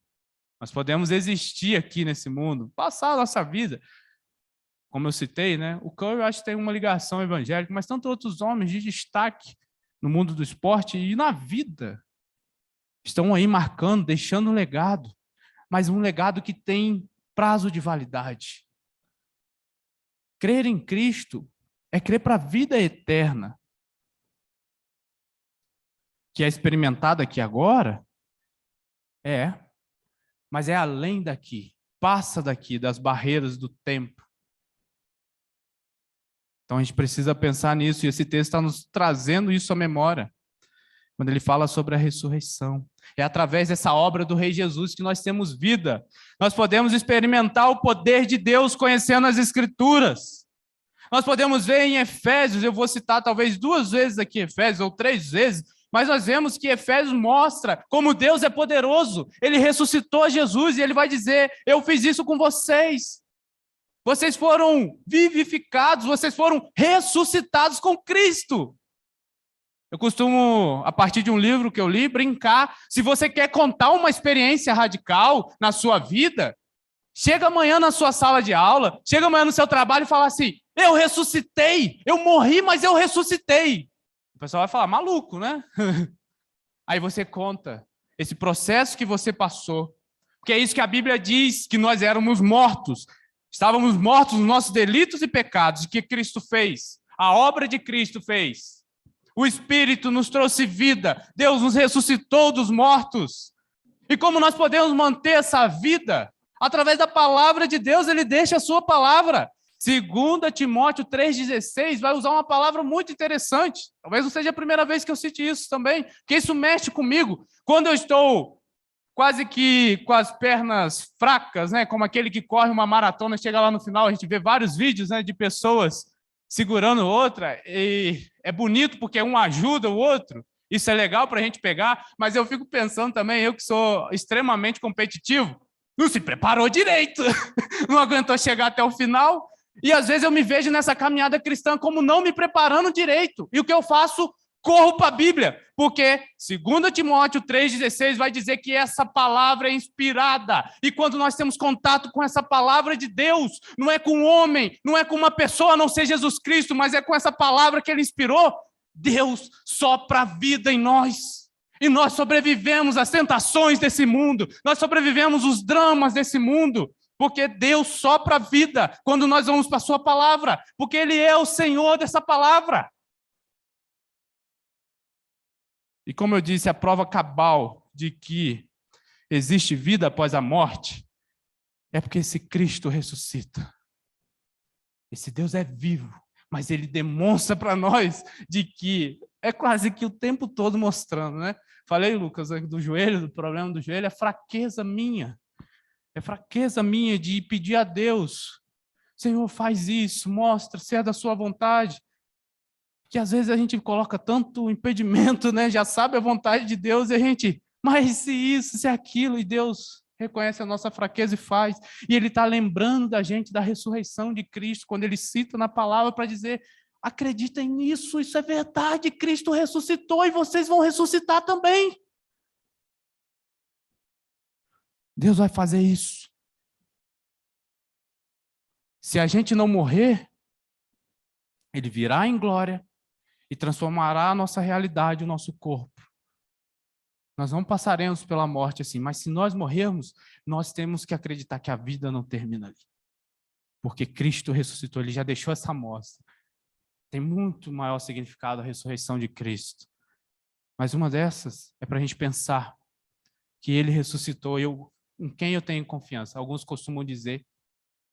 Nós podemos existir aqui nesse mundo, passar a nossa vida. Como eu citei, né, o Curry eu acho que tem uma ligação evangélica, mas tantos outros homens de destaque no mundo do esporte e na vida estão aí marcando, deixando um legado, mas um legado que tem prazo de validade. Crer em Cristo é crer para a vida eterna, que é experimentada aqui agora, mas é além daqui, passa daqui, das barreiras do tempo. Então a gente precisa pensar nisso, e esse texto está nos trazendo isso à memória, quando ele fala sobre a ressurreição. É através dessa obra do Rei Jesus que nós temos vida. Nós podemos experimentar o poder de Deus conhecendo as Escrituras. Nós podemos ver em Efésios, eu vou citar talvez 2 vezes aqui Efésios, ou 3 vezes, mas nós vemos que Efésios mostra como Deus é poderoso. Ele ressuscitou Jesus e ele vai dizer, eu fiz isso com vocês. Vocês foram vivificados, vocês foram ressuscitados com Cristo. Eu costumo, a partir de um livro que eu li, brincar. Se você quer contar uma experiência radical na sua vida, chega amanhã na sua sala de aula, chega amanhã no seu trabalho e fala assim, eu ressuscitei, eu morri, mas eu ressuscitei. O pessoal vai falar, maluco, né? Aí você conta esse processo que você passou. Porque é isso que a Bíblia diz, que nós éramos mortos. Estávamos mortos nos nossos delitos e pecados, que Cristo fez. A obra de Cristo fez. O Espírito nos trouxe vida. Deus nos ressuscitou dos mortos. E como nós podemos manter essa vida? Através da palavra de Deus, ele deixa a sua palavra. 2 Timóteo 3,16 vai usar uma palavra muito interessante. Talvez não seja a primeira vez que eu cite isso também, porque isso mexe comigo. Quando eu estou quase que com as pernas fracas, né, como aquele que corre uma maratona, chega lá no final, a gente vê vários vídeos, né, de pessoas segurando outra, e é bonito porque um ajuda o outro, isso é legal para a gente pegar, mas eu fico pensando também, eu que sou extremamente competitivo, não se preparou direito, não aguentou chegar até o final, e às vezes eu me vejo nessa caminhada cristã como não me preparando direito, e o que eu faço? Corro para a Bíblia, porque 2 Timóteo 3,16 vai dizer que essa palavra é inspirada, e quando nós temos contato com essa palavra de Deus, não é com um homem, não é com uma pessoa, a não ser Jesus Cristo, mas é com essa palavra que ele inspirou, Deus sopra a vida em nós, e nós sobrevivemos às tentações desse mundo, nós sobrevivemos os dramas desse mundo, porque Deus sopra a vida quando nós vamos para a sua palavra, porque ele é o Senhor dessa palavra. E como eu disse, a prova cabal de que existe vida após a morte é porque esse Cristo ressuscita. Esse Deus é vivo, mas ele demonstra para nós de que é quase que o tempo todo mostrando, né? Falei, Lucas, do joelho, do problema do joelho, é fraqueza minha. É fraqueza minha de pedir a Deus, Senhor, faz isso, mostra, se é da sua vontade. Que às vezes a gente coloca tanto impedimento, né? Já sabe a vontade de Deus e a gente, mas se isso, se aquilo, e Deus reconhece a nossa fraqueza e faz. E Ele está lembrando da gente da ressurreição de Cristo, quando Ele cita na palavra para dizer, acreditem nisso, isso é verdade, Cristo ressuscitou e vocês vão ressuscitar também. Deus vai fazer isso. Se a gente não morrer, Ele virá em glória e transformará a nossa realidade, o nosso corpo. Nós não passaremos pela morte assim, mas se nós morrermos, nós temos que acreditar que a vida não termina ali. Porque Cristo ressuscitou, Ele já deixou essa amostra. Tem muito maior significado a ressurreição de Cristo. Mas uma dessas é para a gente pensar que Ele ressuscitou, em quem eu tenho confiança. Alguns costumam dizer,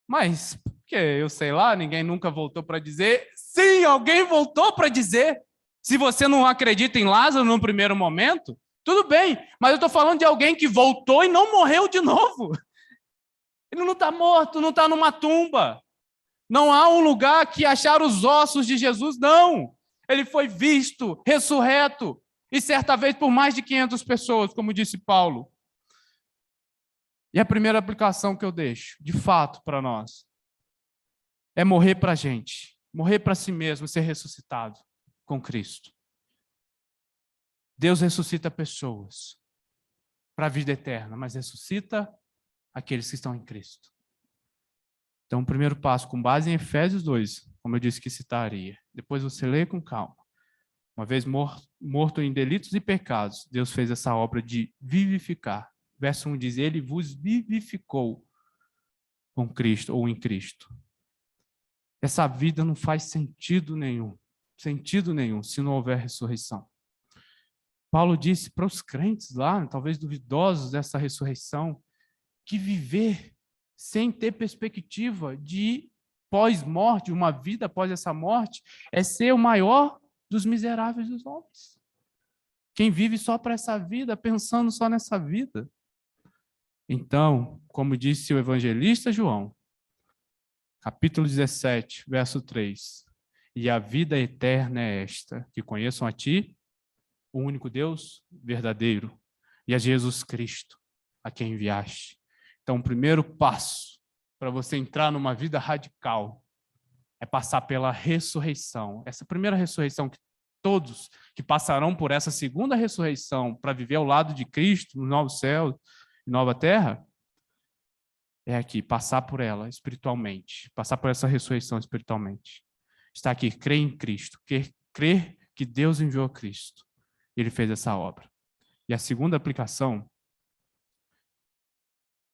mas que eu sei lá, ninguém nunca voltou para dizer. Sim, alguém voltou para dizer. Se você não acredita em Lázaro no primeiro momento, tudo bem, mas eu estou falando de alguém que voltou e não morreu de novo. Ele não está morto, não está numa tumba. Não há um lugar que achar os ossos de Jesus, não. Ele foi visto, ressurreto, e certa vez por mais de 500 pessoas, como disse Paulo. E a primeira aplicação que eu deixo, de fato, para nós, é morrer para a gente, morrer para si mesmo, ser ressuscitado com Cristo. Deus ressuscita pessoas para a vida eterna, mas ressuscita aqueles que estão em Cristo. Então, o primeiro passo, com base em Efésios 2, como eu disse que citaria. Depois você lê com calma. Uma vez morto em delitos e pecados, Deus fez essa obra de vivificar. Verso 1 diz, Ele vos vivificou com Cristo ou em Cristo. Essa vida não faz sentido nenhum, se não houver ressurreição. Paulo disse para os crentes lá, talvez duvidosos dessa ressurreição, que viver sem ter perspectiva de pós-morte, uma vida após essa morte, é ser o maior dos miseráveis dos homens. Quem vive só para essa vida, pensando só nessa vida. Então, como disse o evangelista João, capítulo 17, verso 3, e a vida eterna é esta, que conheçam a ti, o único Deus verdadeiro, e a Jesus Cristo, a quem enviaste. Então, o primeiro passo para você entrar numa vida radical é passar pela ressurreição. Essa primeira ressurreição, que todos que passarão por essa segunda ressurreição para viver ao lado de Cristo, no novo céu e nova terra, é aqui, passar por ela espiritualmente, passar por essa ressurreição espiritualmente. Está aqui, crer em Cristo, crer que Deus enviou Cristo. Ele fez essa obra. E a segunda aplicação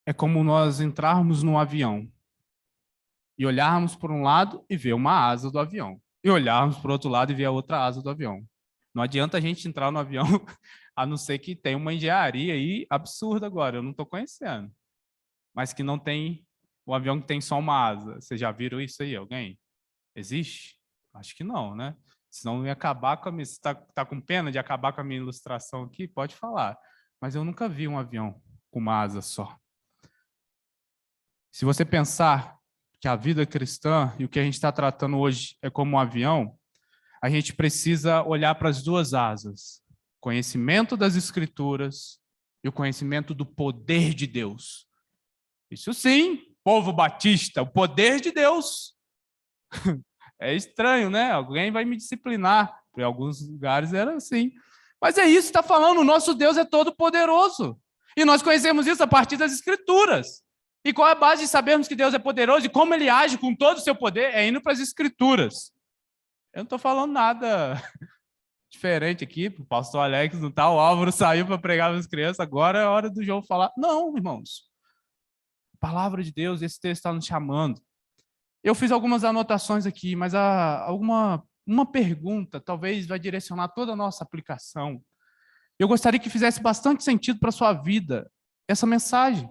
é como nós entrarmos num avião e olharmos por um lado e ver uma asa do avião. E olharmos por outro lado e ver a outra asa do avião. Não adianta a gente entrar no avião, a não ser que tenha uma engenharia aí absurda agora, eu não estou conhecendo. Mas que não tem, um avião que tem só uma asa. Vocês já viram isso aí, alguém? Existe? Acho que não, né? Senão ia acabar com a minha... Você tá com pena de acabar com a minha ilustração aqui? Pode falar. Mas eu nunca vi um avião com uma asa só. Se você pensar que a vida cristã e o que a gente está tratando hoje é como um avião, a gente precisa olhar para as duas asas. Conhecimento das Escrituras e o conhecimento do poder de Deus. Isso sim, povo batista, o poder de Deus. É estranho, né? Alguém vai me disciplinar. Em alguns lugares era assim. Mas é isso que está falando, o nosso Deus é todo poderoso. E nós conhecemos isso a partir das Escrituras. E qual é a base de sabermos que Deus é poderoso e como Ele age com todo o seu poder? É indo para as Escrituras. Eu não estou falando nada diferente aqui, o pastor Alex não está, o Álvaro saiu para pregar para as crianças, agora é hora do João falar. Não, irmãos. A palavra de Deus, esse texto está nos chamando. Eu fiz algumas anotações aqui, mas uma pergunta talvez vai direcionar toda a nossa aplicação. Eu gostaria que fizesse bastante sentido para a sua vida essa mensagem.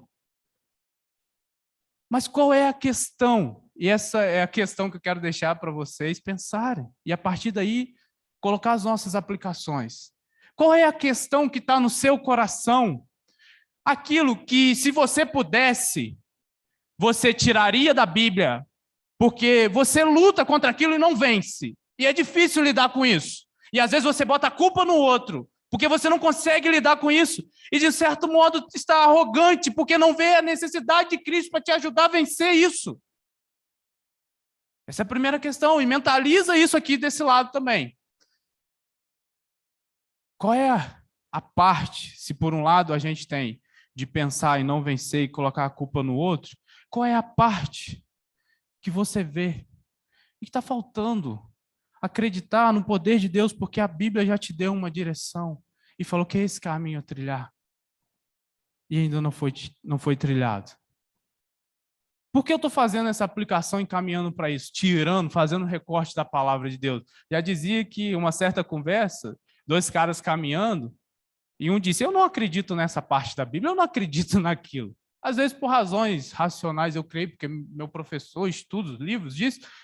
Mas qual é a questão? E essa é a questão que eu quero deixar para vocês pensarem. E a partir daí, colocar as nossas aplicações. Qual é a questão que está no seu coração? Aquilo que, se você pudesse, você tiraria da Bíblia, porque você luta contra aquilo e não vence. E é difícil lidar com isso. E às vezes você bota a culpa no outro, porque você não consegue lidar com isso. E de certo modo está arrogante, porque não vê a necessidade de Cristo para te ajudar a vencer isso. Essa é a primeira questão. E mentaliza isso aqui desse lado também. Qual é a parte, se por um lado a gente tem de pensar em não vencer e colocar a culpa no outro, qual é a parte que você vê e que está faltando acreditar no poder de Deus, porque a Bíblia já te deu uma direção e falou que é esse caminho a trilhar e ainda não foi trilhado? Por que eu estou fazendo essa aplicação e caminhando para isso? Fazendo recorte da palavra de Deus. Já dizia que uma certa conversa, 2 caras caminhando, e um disse, eu não acredito nessa parte da Bíblia, eu não acredito naquilo. Às vezes, por razões racionais, eu creio, porque meu professor, estudos, livros,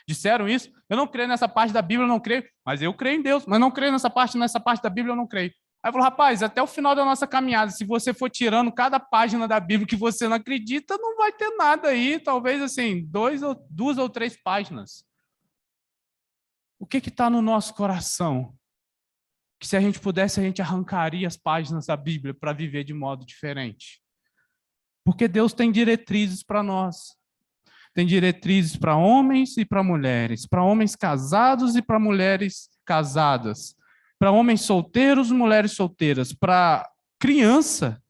disseram isso. Eu não creio nessa parte da Bíblia, eu não creio, mas eu creio em Deus. Mas não creio nessa parte da Bíblia, eu não creio. Aí falou, rapaz, até o final da nossa caminhada, se você for tirando cada página da Bíblia que você não acredita, não vai ter nada aí, talvez assim, 2 ou 3 páginas. O que está no nosso coração? Que se a gente pudesse, a gente arrancaria as páginas da Bíblia para viver de modo diferente. Porque Deus tem diretrizes para nós. Tem diretrizes para homens e para homens casados e para mulheres casadas, para homens solteiros e mulheres solteiras, para criança,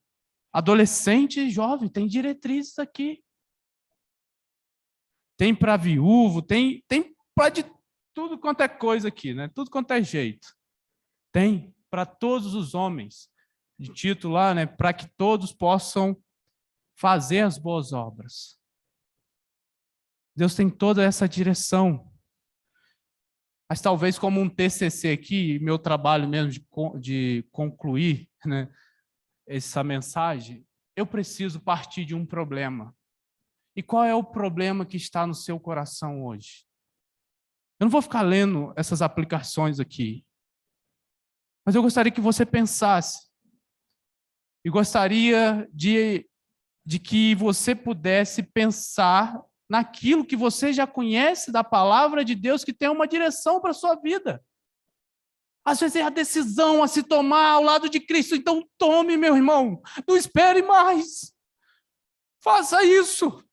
adolescente e jovem, tem diretrizes aqui. Tem para viúvo, tem para de tudo quanto é coisa aqui, né? Tudo quanto é jeito. Tem para todos os homens, de título lá, né? Para que todos possam fazer as boas obras. Deus tem toda essa direção. Mas talvez como um TCC aqui, meu trabalho mesmo de concluir, né, essa mensagem, eu preciso partir de um problema. E qual é o problema que está no seu coração hoje? Eu não vou ficar lendo essas aplicações aqui, mas eu gostaria que você pensasse. E gostaria de que você pudesse pensar naquilo que você já conhece da palavra de Deus, que tem uma direção para a sua vida. Às vezes é a decisão a se tomar ao lado de Cristo. Então tome, meu irmão. Não espere mais. Faça isso.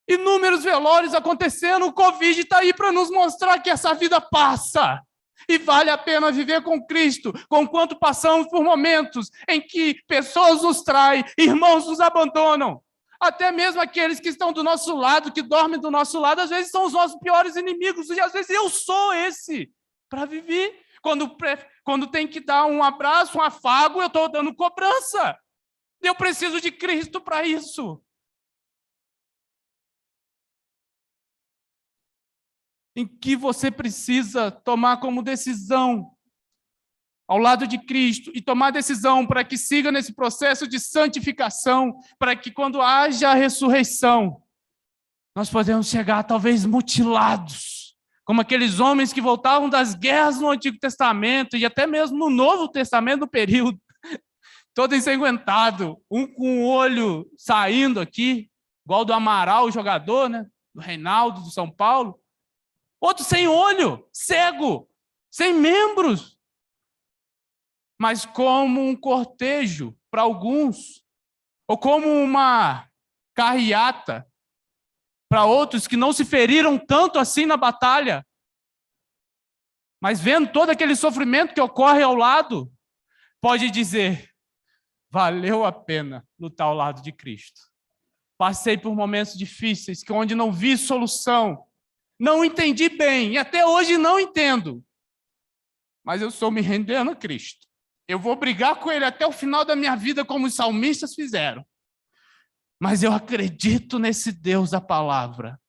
Inúmeros velórios acontecendo. O Covid está aí para nos mostrar que essa vida passa. E vale a pena viver com Cristo, conquanto passamos por momentos em que pessoas nos traem, irmãos nos abandonam. Até mesmo aqueles que estão do nosso lado, que dormem do nosso lado, às vezes são os nossos piores inimigos, e às vezes eu sou esse, para viver. Quando tem que dar um abraço, um afago, eu estou dando cobrança. Eu preciso de Cristo para isso. Em que você precisa tomar como decisão ao lado de Cristo e tomar decisão para que siga nesse processo de santificação, para que quando haja a ressurreição, nós podemos chegar talvez mutilados, como aqueles homens que voltavam das guerras no Antigo Testamento e até mesmo no Novo Testamento, no período, todo ensanguentado, um com o olho saindo aqui, igual do Amaral, o jogador, né? Do Reinaldo, do São Paulo. Outro sem olho, cego, sem membros. Mas como um cortejo para alguns, ou como uma carreata para outros que não se feriram tanto assim na batalha, mas vendo todo aquele sofrimento que ocorre ao lado, pode dizer, valeu a pena lutar ao lado de Cristo. Passei por momentos difíceis, onde não vi solução, não entendi bem, e até hoje não entendo. Mas eu estou me rendendo a Cristo. Eu vou brigar com Ele até o final da minha vida, como os salmistas fizeram. Mas eu acredito nesse Deus da palavra.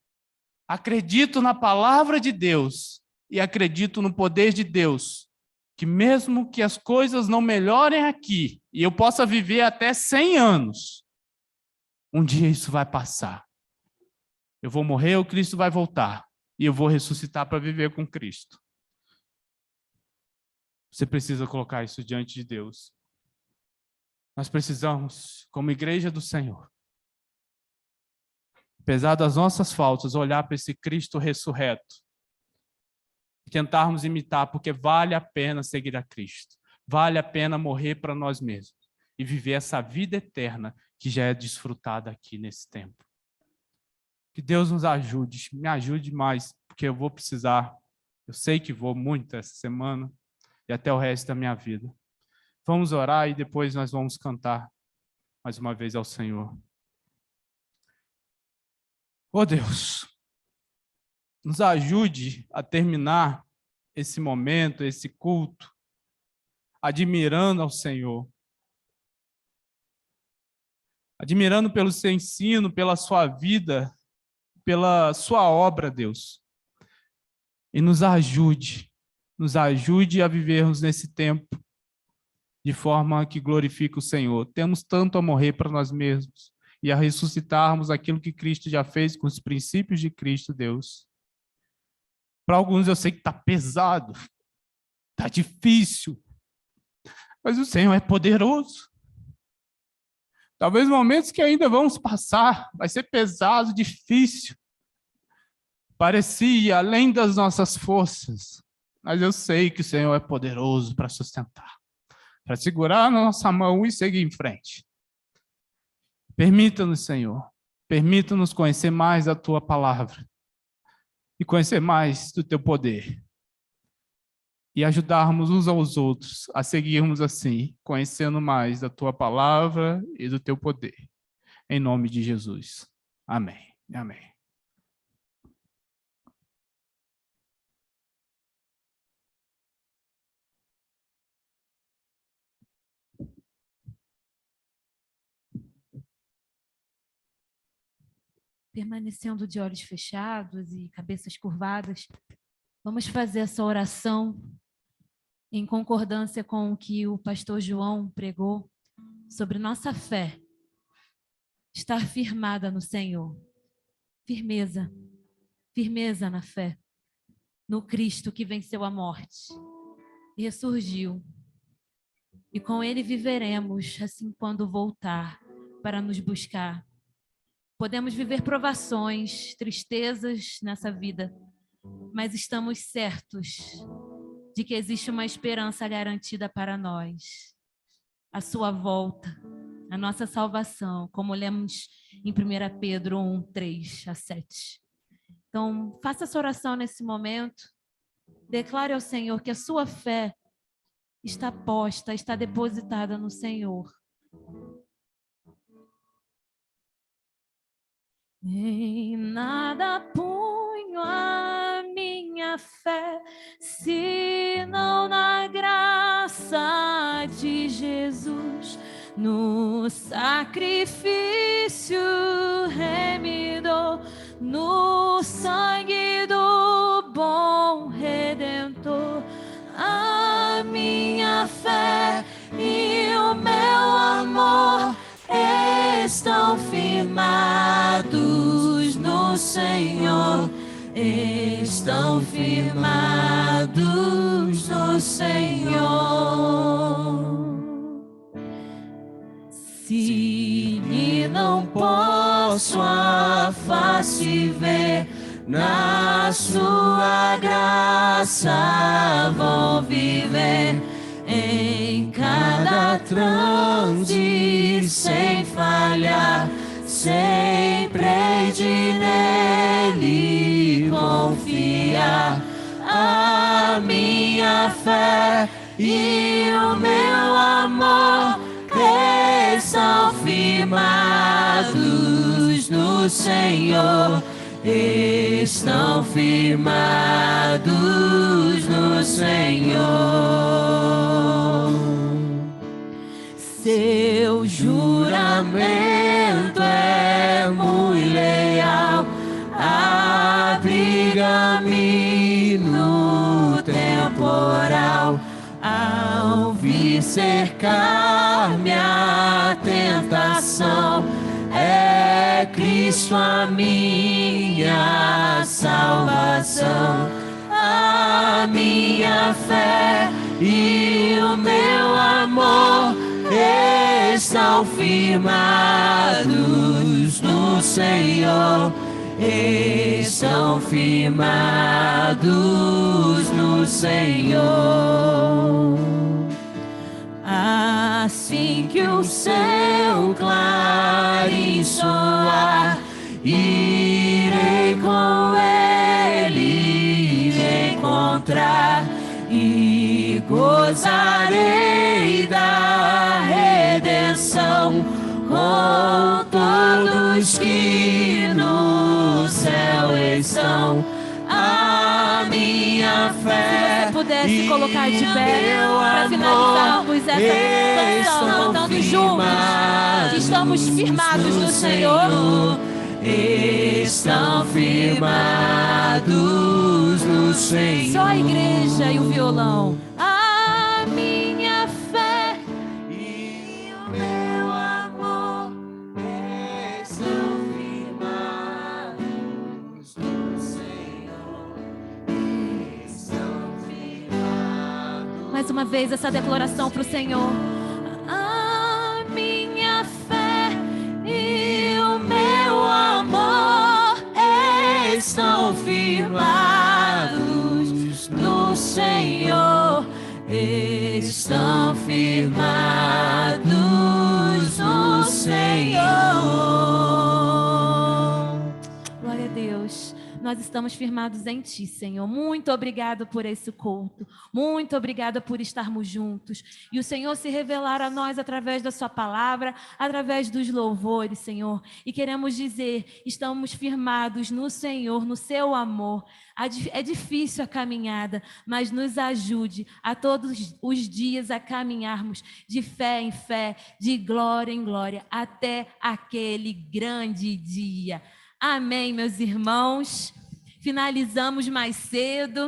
Acredito na palavra de Deus. E acredito no poder de Deus, que mesmo que as coisas não melhorem aqui, e eu possa viver até 100 anos, um dia isso vai passar. Eu vou morrer, o Cristo vai voltar, e eu vou ressuscitar para viver com Cristo. Você precisa colocar isso diante de Deus. Nós precisamos, como igreja do Senhor, apesar das nossas faltas, olhar para esse Cristo ressurreto e tentarmos imitar, porque vale a pena seguir a Cristo. Vale a pena morrer para nós mesmos e viver essa vida eterna que já é desfrutada aqui nesse tempo. Que Deus nos ajude, me ajude mais, porque eu vou precisar, eu sei que vou muito essa semana e até o resto da minha vida. Vamos orar e depois nós vamos cantar mais uma vez ao Senhor. Oh Deus, nos ajude a terminar esse momento, esse culto, admirando ao Senhor. Admirando pelo seu ensino, pela sua vida, pela sua obra, Deus. E nos ajude a vivermos nesse tempo de forma que glorifique o Senhor. Temos tanto a morrer para nós mesmos e a ressuscitarmos aquilo que Cristo já fez com os princípios de Cristo, Deus. Para alguns eu sei que está pesado, está difícil, mas o Senhor é poderoso. Talvez momentos que ainda vamos passar, vai ser pesado, difícil. Parecia além das nossas forças, mas eu sei que o Senhor é poderoso para sustentar, para segurar na nossa mão e seguir em frente. Permita-nos, Senhor, permita-nos conhecer mais a Tua palavra e conhecer mais do Teu poder e ajudarmos uns aos outros a seguirmos assim, conhecendo mais da Tua palavra e do Teu poder. Em nome de Jesus. Amém. Amém. Permanecendo de olhos fechados e cabeças curvadas, vamos fazer essa oração em concordância com o que o pastor João pregou sobre nossa fé. Estar firmada no Senhor. Firmeza. Firmeza na fé. No Cristo que venceu a morte. E ressurgiu. E com Ele viveremos, assim quando voltar para nos buscar. Podemos viver provações, tristezas nessa vida, mas estamos certos de que existe uma esperança garantida para nós. A sua volta, a nossa salvação, como lemos em 1 Pedro 1, 3-7. Então, faça essa oração nesse momento. Declare ao Senhor que a sua fé está posta, está depositada no Senhor. Em nada ponho a minha fé, senão na graça de Jesus, no sacrifício remidor, no sangue do bom Redentor. A minha fé e o meu amor estão firmados no Senhor, estão firmados no Senhor. Se não posso a face ver, na sua graça vou viver. Em cada transe sem falhar, sempre hei de nele confiar. A minha fé e o meu amor estão firmados no Senhor, estão firmados no Senhor. Seu juramento é muito leal, abriga-me no temporal, cercar-me a tentação. É Cristo a minha salvação, a minha fé e o meu amor estão firmados no Senhor, estão firmados no Senhor. Assim que o céu clarim soar, irei com Ele me encontrar e gozarei da redenção com todos que no céu estão. A minha fé, Se pudesse colocar de pé para finalizarmos essa canção, cantando juntos, que estamos firmados no Senhor. Estão firmados no Senhor. Só a igreja e o violão. A minha fé E o meu amor estão firmados no Senhor, estão firmados. Mais uma vez essa declaração para o Senhor. A minha fé e o meu amor Estão firmados no Senhor, estão firmados no Senhor. Glória a Deus. Nós estamos firmados em Ti, Senhor. Muito obrigado por esse culto. Muito obrigada por estarmos juntos. E o Senhor se revelar a nós através da Sua palavra, através dos louvores, Senhor. E queremos dizer, estamos firmados no Senhor, no Seu amor. É difícil a caminhada, mas nos ajude a todos os dias a caminharmos de fé em fé, de glória em glória, até aquele grande dia. Amém, meus irmãos. Finalizamos mais cedo.